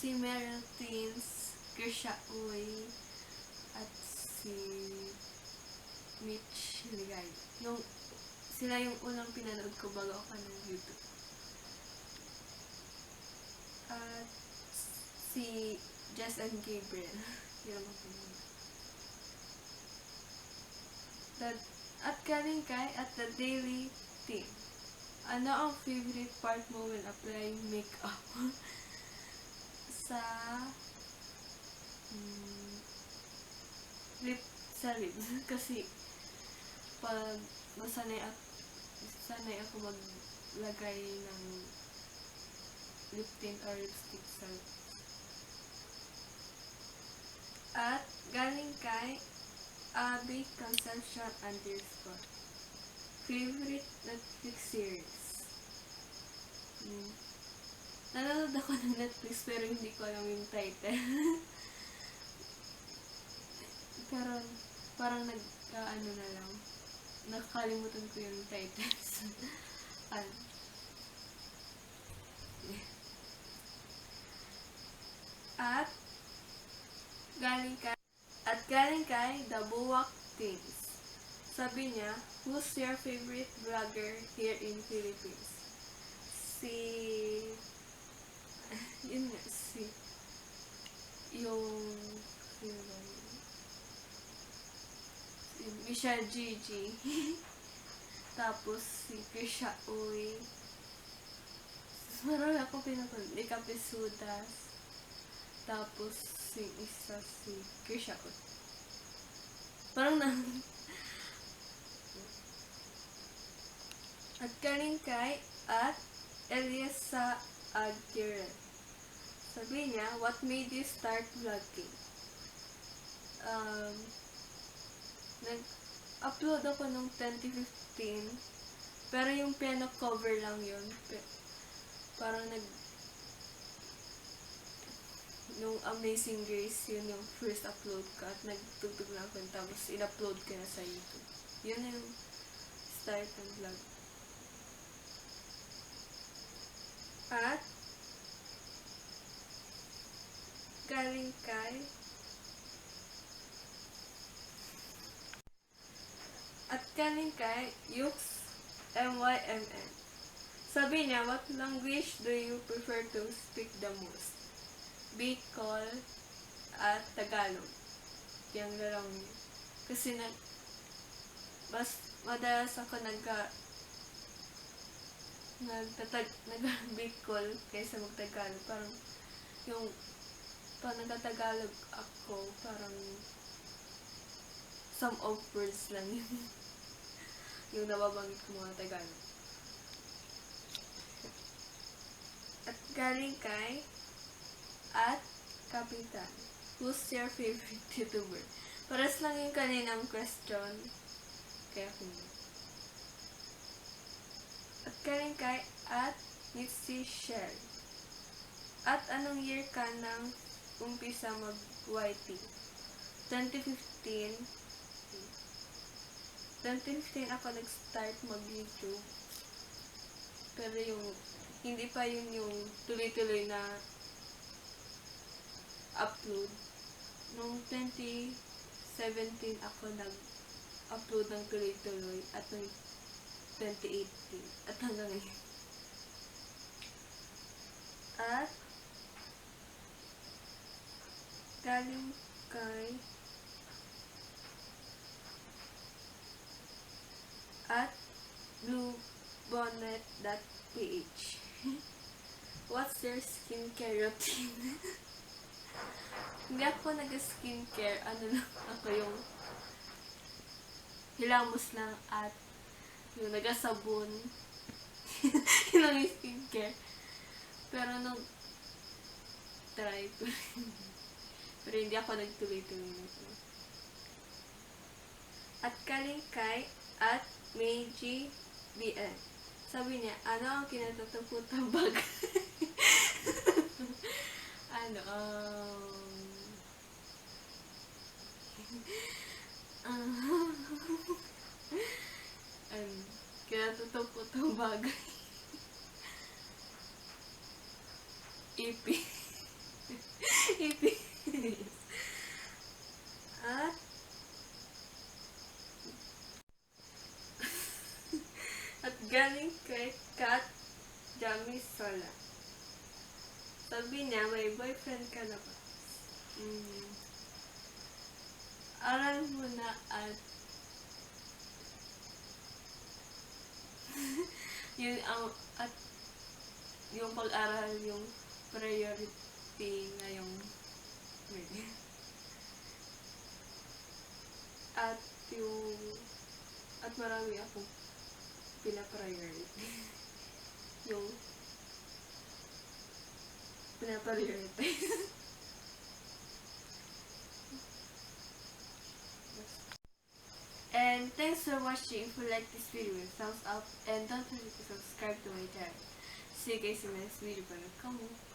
si Meryl Teens, Krisha Uy, at si Mitch Ligay. Sila yung unang pinanood ko bago ako ng YouTube. At si Jess and Gabriel. Yun ang pinanood. At galing kay at the Daily Team. Ano ang favorite part mo when applying makeup? sa lips. Kasi pag sanay ako maglagay ng lip tint or lipstick sa lips. At galing kay Abby Conception _ favorite Netflix series. Nanonood ako ng Netflix pero hindi ko alam yung title. Pero parang ano na lang. Nakakalimutan ko yung titles. At galing kay The Buwak Things. Sabi niya, who's your favorite vlogger here in Philippines? Michelle Gigi. Tapos si Krisha Uy. Marami ako pinapanood. Kapisudas. Tapos si Krisha Uy. Parang at galing kay at Eliasa Aguirre. Sabi niya, what made you start vlogging? Nag-upload ako nung 2015, pero yung piano cover lang yun. Parang nung Amazing Grace, yun yung first upload ko at nagtugtog lang ako, tapos in-upload ko na sa YouTube. Yun yung start ng vlog. At galing kay Yux MYMN. Sabi niya, what language do you prefer to speak the most? Bicol at Tagalog. Yung lalong niya. Kasi mas madalas ako nag-Bicol kaysa mag-Tagalog. Parang yung pag nag-Tagalog ako, parang some of words lang yung nababanggit ko mga Tagalog. At galing kay at Kapitan, who's your favorite YouTuber? Paras lang yung kaninang question. Kaya hindi. At galing kay at Nipsey Shell. At anong year ka nang umpisa mag-YT? 2015 ako nag-start mag-YouTube. Pero hindi pa yun yung tuloy-tuloy na upload. Noong 2017 ako nag-upload ng tuloy-tuloy at noong 2018 at hanggang ngayon. At galing kay at bluebonnet.ph. What's your skincare routine? Hindi ako nag-skincare. Ano lang ako yung hilamos lang at yung nagasabon. Yun lang yung skincare. Pero nung try ko pero hindi ako nagtuloy-tuloy nito. At galing kay at Meiji BN. Sabi niya, ano ang kinatutuputang bag? Kinatutuputang bagay. Ipi. ipis. At, at galing kay Kat Jamie Sola. Sabi niya, may boyfriend ka na ba? Aral mo na at yun ang at yung pag-aral yung priority ngayong at yung at marami akong pina-priority yung pina-prioritize. And thanks for watching. If you like this video, thumbs up and don't forget to subscribe to my channel. See you guys in the next video. Bye.